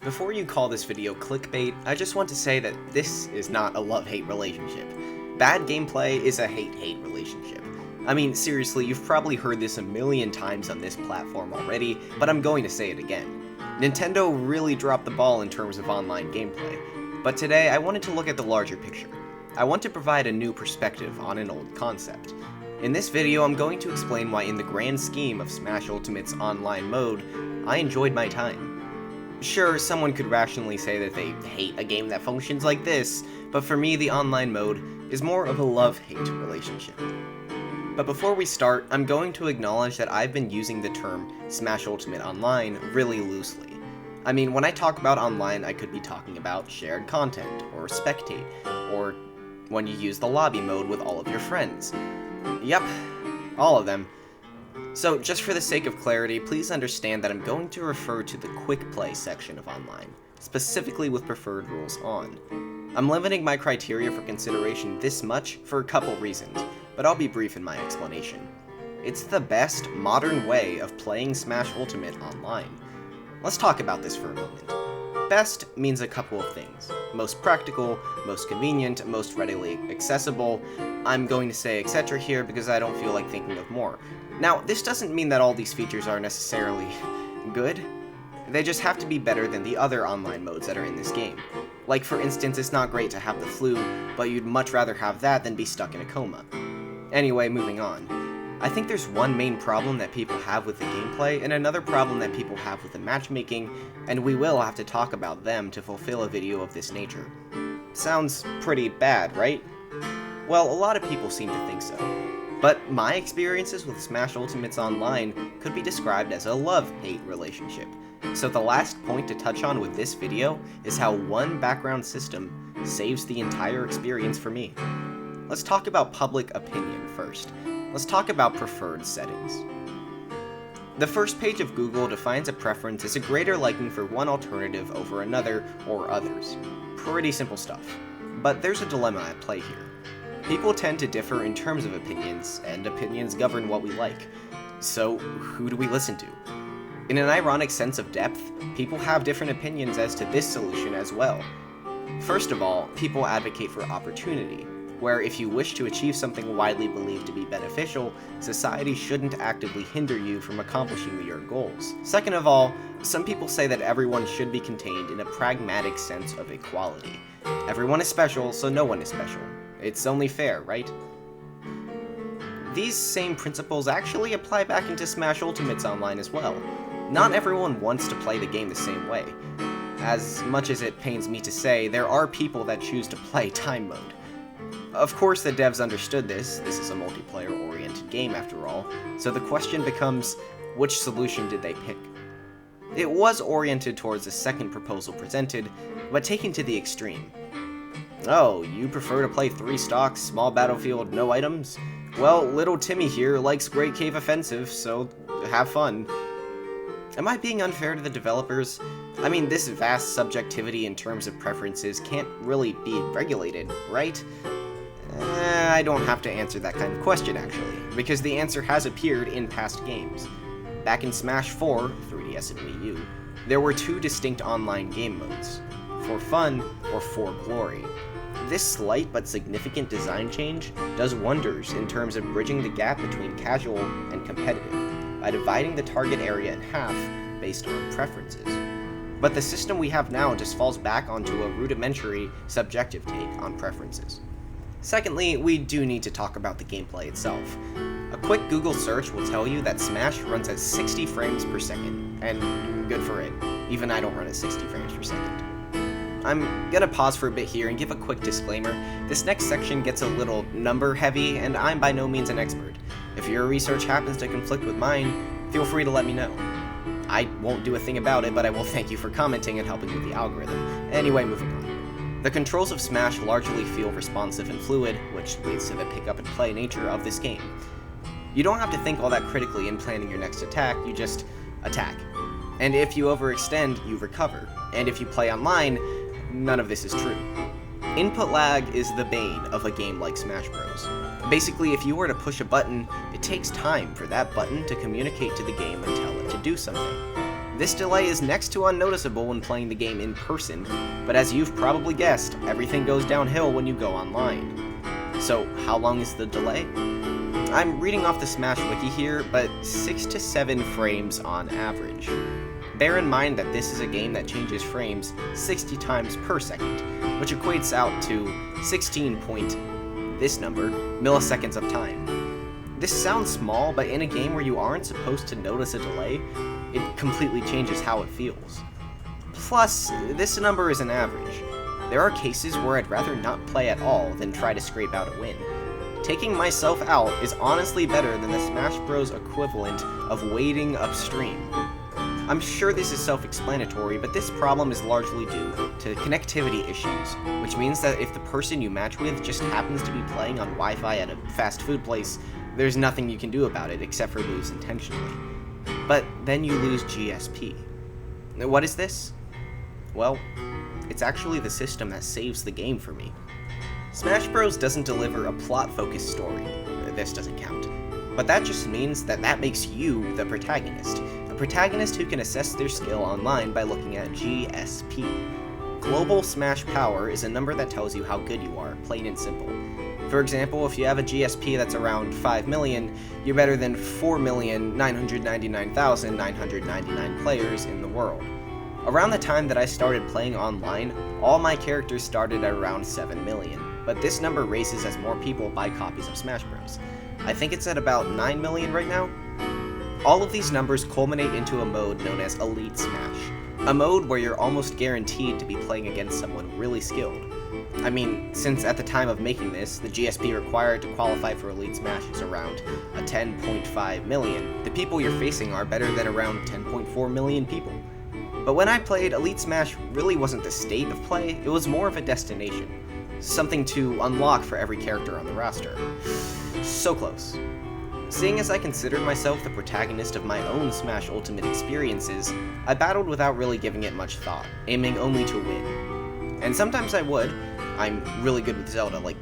Before you call this video clickbait, I just want to say that this is not a love-hate relationship. Bad gameplay is a hate-hate relationship. I mean, seriously, you've probably heard this a million times on this platform already, but I'm going to say it again. Nintendo really dropped the ball in terms of online gameplay, but today I wanted to look at the larger picture. I want to provide a new perspective on an old concept. In this video, I'm going to explain why in the grand scheme of Smash Ultimate's online mode, I enjoyed my time. Sure, someone could rationally say that they hate a game that functions like this, but for me the online mode is more of a love-hate relationship. But before we start, I'm going to acknowledge that I've been using the term Smash Ultimate Online really loosely. I mean, when I talk about online, I could be talking about shared content, or spectate, or when you use the lobby mode with all of your friends. Yep, all of them. So, just for the sake of clarity, please understand that I'm going to refer to the quick play section of online, specifically with preferred rules on. I'm limiting my criteria for consideration this much for a couple reasons, but I'll be brief in my explanation. It's the best, modern way of playing Smash Ultimate online. Let's talk about this for a moment. Best means a couple of things. Most practical, most convenient, most readily accessible. I'm going to say etc. here because I don't feel like thinking of more. Now, this doesn't mean that all these features are necessarily good. They just have to be better than the other online modes that are in this game. Like, for instance, it's not great to have the flu, but you'd much rather have that than be stuck in a coma. Anyway, moving on. I think there's one main problem that people have with the gameplay, and another problem that people have with the matchmaking, and we will have to talk about them to fulfill a video of this nature. Sounds pretty bad, right? Well, a lot of people seem to think so. But my experiences with Smash Ultimate's online could be described as a love-hate relationship. So the last point to touch on with this video is how one background system saves the entire experience for me. Let's talk about public opinion first. Let's talk about preferred settings. The first page of Google defines a preference as a greater liking for one alternative over another or others. Pretty simple stuff. But there's a dilemma at play here. People tend to differ in terms of opinions, and opinions govern what we like. So, who do we listen to? In an ironic sense of depth, people have different opinions as to this solution as well. First of all, people advocate for opportunity, where if you wish to achieve something widely believed to be beneficial, society shouldn't actively hinder you from accomplishing your goals. Second of all, some people say that everyone should be contained in a pragmatic sense of equality. Everyone is special, so no one is special. It's only fair, right? These same principles actually apply back into Smash Ultimate's online as well. Not everyone wants to play the game the same way. As much as it pains me to say, there are people that choose to play time mode. Of course the devs understood this is a multiplayer-oriented game after all, so the question becomes, which solution did they pick? It was oriented towards the second proposal presented, but taken to the extreme. Oh, you prefer to play 3 stocks, small battlefield, no items? Well, little Timmy here likes Great Cave Offensive, so have fun. Am I being unfair to the developers? I mean, this vast subjectivity in terms of preferences can't really be regulated, right? I don't have to answer that kind of question, actually, because the answer has appeared in past games. Back in Smash 4, 3DS and Wii U, there were 2 distinct online game modes, for fun or for glory. This slight but significant design change does wonders in terms of bridging the gap between casual and competitive, by dividing the target area in half based on preferences. But the system we have now just falls back onto a rudimentary, subjective take on preferences. Secondly, we do need to talk about the gameplay itself. A quick Google search will tell you that Smash runs at 60 frames per second, and good for it. Even I don't run at 60 frames per second. I'm gonna pause for a bit here and give a quick disclaimer. This next section gets a little number heavy, and I'm by no means an expert. If your research happens to conflict with mine, feel free to let me know. I won't do a thing about it, but I will thank you for commenting and helping with the algorithm. Anyway, moving on. The controls of Smash largely feel responsive and fluid, which leads to the pick-up and play nature of this game. You don't have to think all that critically in planning your next attack, you just attack. And if you overextend, you recover. And if you play online, none of this is true. Input lag is the bane of a game like Smash Bros. Basically, if you were to push a button, it takes time for that button to communicate to the game and tell it to do something. This delay is next to unnoticeable when playing the game in person, but as you've probably guessed, everything goes downhill when you go online. So how long is the delay? I'm reading off the Smash wiki here, but 6 to 7 frames on average. Bear in mind that this is a game that changes frames 60 times per second, which equates out to 16 point this number milliseconds of time. This sounds small, but in a game where you aren't supposed to notice a delay, it completely changes how it feels. Plus, this number is an average. There are cases where I'd rather not play at all than try to scrape out a win. Taking myself out is honestly better than the Smash Bros. Equivalent of waiting upstream. I'm sure this is self-explanatory, but this problem is largely due to connectivity issues, which means that if the person you match with just happens to be playing on Wi-Fi at a fast food place, there's nothing you can do about it except for lose intentionally. But then you lose GSP. What is this? Well, it's actually the system that saves the game for me. Smash Bros. Doesn't deliver a plot-focused story. This doesn't count. But that just means that makes you the protagonist. A protagonist who can assess their skill online by looking at GSP. Global Smash Power is a number that tells you how good you are, plain and simple. For example, if you have a GSP that's around 5 million, you're better than 4,999,999 players in the world. Around the time that I started playing online, all my characters started at around 7 million, but this number raises as more people buy copies of Smash Bros. I think it's at about 9 million right now. All of these numbers culminate into a mode known as Elite Smash, a mode where you're almost guaranteed to be playing against someone really skilled. I mean, since at the time of making this, the GSP required to qualify for Elite Smash is around a 10.5 million, the people you're facing are better than around 10.4 million people. But when I played, Elite Smash really wasn't the state of play, it was more of a destination. Something to unlock for every character on the roster. So close. Seeing as I considered myself the protagonist of my own Smash Ultimate experiences, I battled without really giving it much thought, aiming only to win. And sometimes I would. I'm really good with Zelda, like,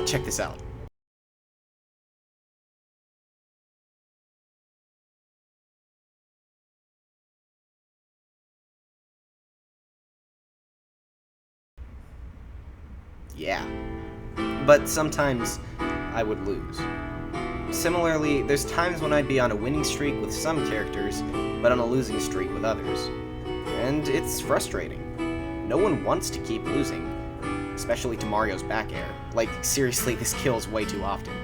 check this out. Yeah. But sometimes I would lose. Similarly, there's times when I'd be on a winning streak with some characters, but on a losing streak with others. And it's frustrating. No one wants to keep losing, especially to Mario's back air. Like, seriously, this kills way too often.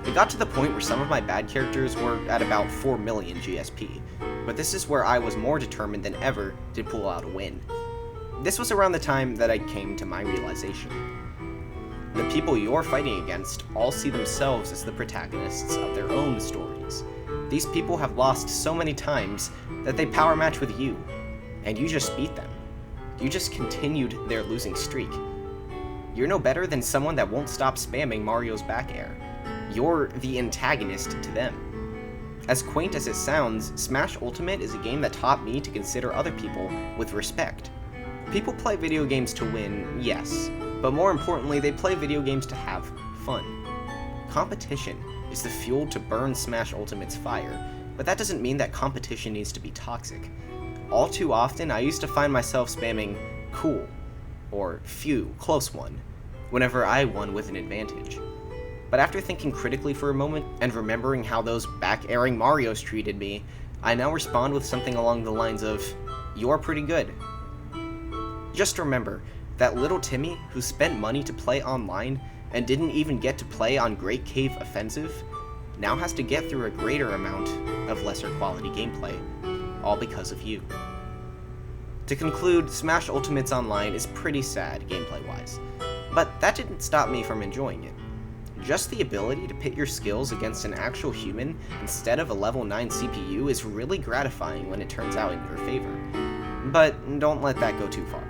It got to the point where some of my bad characters were at about 4 million GSP, but this is where I was more determined than ever to pull out a win. This was around the time that I came to my realization. The people you're fighting against all see themselves as the protagonists of their own stories. These people have lost so many times that they power match with you, and you just beat them. You just continued their losing streak. You're no better than someone that won't stop spamming Mario's back air. You're the antagonist to them. As quaint as it sounds, Smash Ultimate is a game that taught me to consider other people with respect. People play video games to win, yes, but more importantly, they play video games to have fun. Competition is the fuel to burn Smash Ultimate's fire, but that doesn't mean that competition needs to be toxic. All too often, I used to find myself spamming cool, or phew, close one, whenever I won with an advantage. But after thinking critically for a moment, and remembering how those back-airing Marios treated me, I now respond with something along the lines of, "You're pretty good." Just remember, that little Timmy who spent money to play online and didn't even get to play on Great Cave Offensive, now has to get through a greater amount of lesser quality gameplay, all because of you. To conclude, Smash Ultimate's Online is pretty sad gameplay-wise, but that didn't stop me from enjoying it. Just the ability to pit your skills against an actual human instead of a level 9 CPU is really gratifying when it turns out in your favor. But don't let that go too far.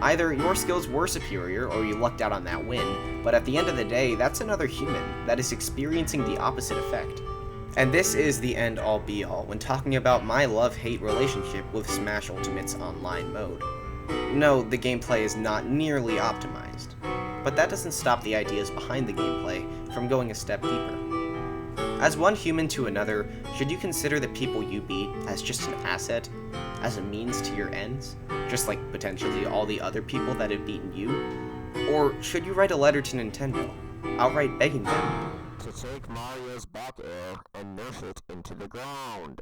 Either your skills were superior or you lucked out on that win, but at the end of the day, that's another human that is experiencing the opposite effect. And this is the end-all be-all when talking about my love-hate relationship with Smash Ultimate's online mode. No, the gameplay is not nearly optimized, but that doesn't stop the ideas behind the gameplay from going a step deeper. As one human to another, should you consider the people you beat as just an asset? as a means to your ends, just like potentially all the other people that have beaten you? Or should you write a letter to Nintendo, outright begging them to take Mario's back air and nerf it into the ground?